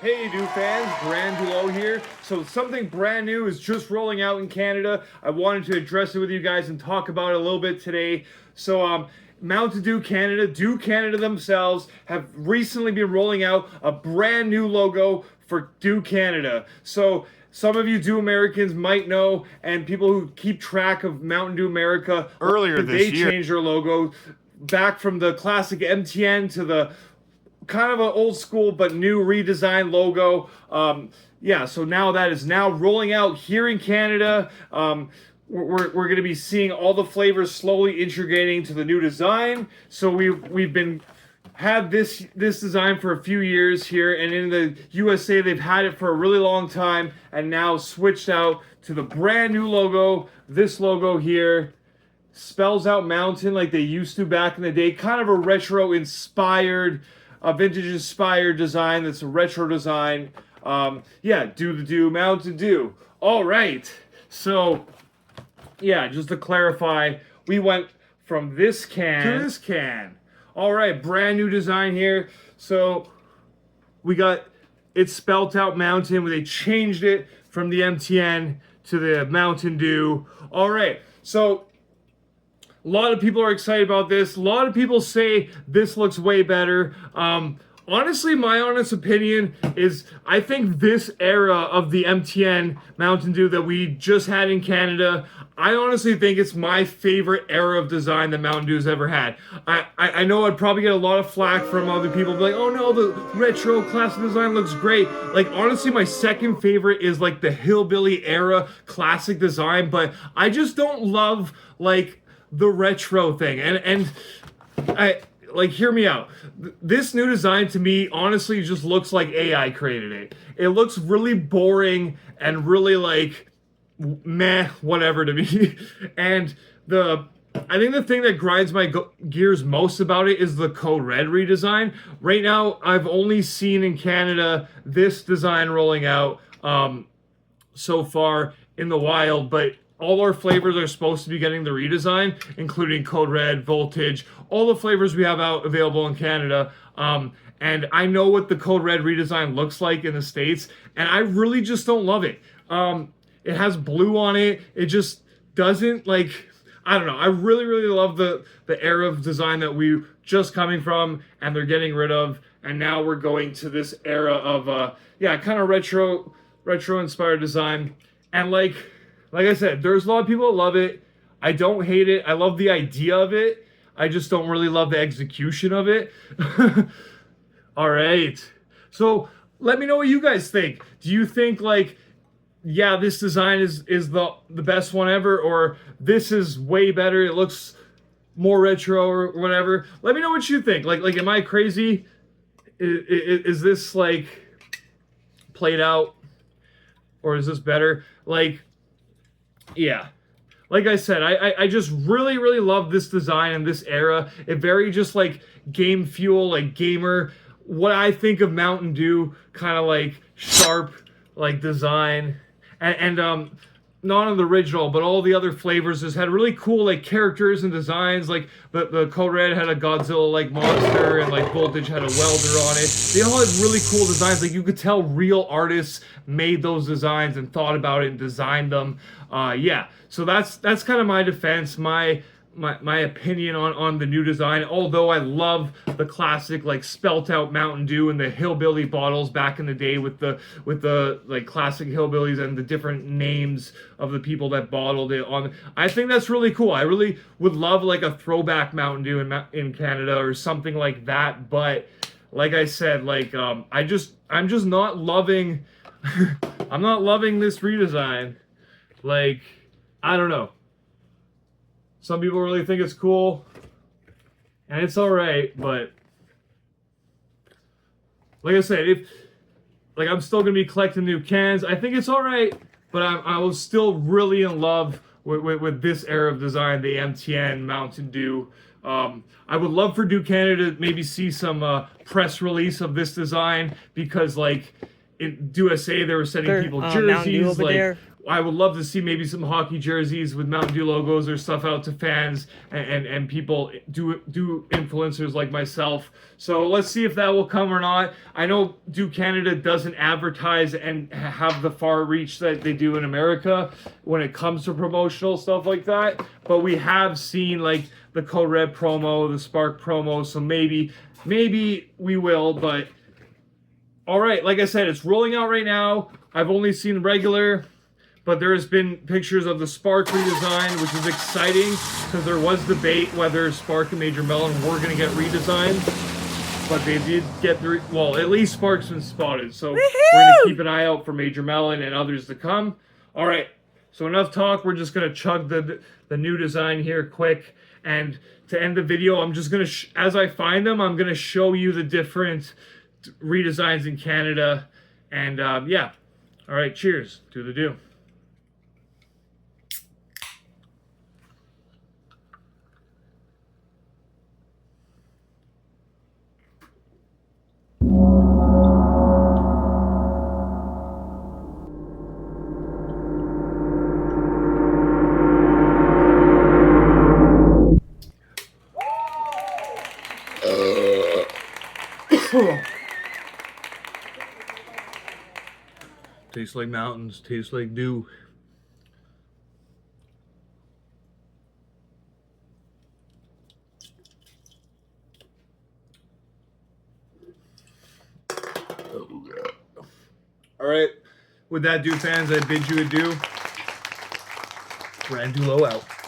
Hey, Dew fans, BranDewleau here. So something brand new is just rolling out in Canada. I wanted to address it with you guys and talk about it a little bit today. Mountain Dew Canada themselves have recently been rolling out a brand new logo for Dew Canada. So some of you Dew Americans might know, and people who keep track of Mountain Dew America, Earlier this they year, changed their logo back from the classic MTN to the kind of an old school but new redesigned logo. Yeah, so now that is now rolling out here in Canada. We're going to be seeing all the flavors slowly integrating to the new design. So we've been had this design for a few years here, and in the USA they've had it for a really long time, and now switched out to the brand new logo. This logo here spells out mountain like they used to back in the day, kind of a retro inspired, a vintage inspired design. That's a retro design. Yeah, do Mountain Dew. All right, so yeah, just to clarify, we went from this can to this can. All right, brand new design here. So we got it spelt out mountain. They changed it from the MTN to the Mountain Dew. All right, so a lot of people are excited about this. A lot of people say this looks way better. Honestly, my honest opinion is I think this era of the MTN Mountain Dew that we just had in Canada, I honestly think it's my favorite era of design that Mountain Dew's ever had. I know I'd probably get a lot of flack from other people, be like, oh no, the retro classic design looks great. Like, honestly, my second favorite is like the hillbilly era classic design, but I just don't love like the retro thing. And I like, hear me out. This new design to me honestly just looks like AI created it. It looks really boring and really like meh, whatever to me. And I think the thing that grinds my gears most about it is the Code Red redesign. Right now, I've only seen in Canada this design rolling out so far in the wild, but all our flavors are supposed to be getting the redesign, including Code Red, Voltage, all the flavors we have out available in Canada. And I know what the Code Red redesign looks like in the States, and I really just don't love it. It has blue on it. It just doesn't, like, I don't know. I really, really love the era of design that we just coming from, and they're getting rid of, and now we're going to this era of, yeah, kind of retro inspired design. And like I said, there's a lot of people that love it. I don't hate it. I love the idea of it. I just don't really love the execution of it. All right. So let me know what you guys think. Do you think like, yeah, this design is the best one ever, or this is way better, it looks more retro or whatever? Let me know what you think. Like am I crazy? Is this like played out, or is this better? Like, yeah, like I said, I just really, really love this design and this era. It very just like game fuel, like gamer. What I think of Mountain Dew, kind of like sharp, like design, and not on the original, but all the other flavors just had really cool like characters and designs. Like the Code Red had a Godzilla like monster, and like Voltage had a welder on it. They all had really cool designs. Like, you could tell real artists made those designs and thought about it and designed them. Yeah, so that's kind of my defense, my opinion on the new design. Although I love the classic like spelt out Mountain Dew and the hillbilly bottles back in the day with the like classic hillbillies and the different names of the people that bottled it on. I think that's really cool. I really would love like a throwback Mountain Dew in Canada or something like that. But like I said, like I'm just not loving I'm not loving this redesign. Like, I don't know. Some people really think it's cool, and it's all right, but like I said, I'm still gonna be collecting new cans. I think it's all right, but I was still really in love with this era of design, the MTN Mountain Dew. I would love for Dew Canada to maybe see some press release of this design, because like in USA they were sending people jerseys, like I would love to see maybe some hockey jerseys with Mountain Dew logos or stuff out to fans and people do influencers like myself. So let's see if that will come or not. I know Dew Canada doesn't advertise and have the far reach that they do in America when it comes to promotional stuff like that. But we have seen like the Code Red promo, the Spark promo. So maybe we will, but all right, like I said, it's rolling out right now. I've only seen regular, but there has been pictures of the Spark redesign, which is exciting because there was debate whether Spark and Major Melon were going to get redesigned, but they did get the, well, at least Spark's been spotted. So we're going to keep an eye out for Major Melon and others to come. All right, so enough talk. We're just going to chug the new design here quick. And to end the video, I'm just going to, as I find them, I'm going to show you the different redesigns in Canada. And yeah. All right, cheers to the Dew. Tastes like mountains, tastes like dew. All right, with that, Dew fans, I bid you adieu. BranDewleau out.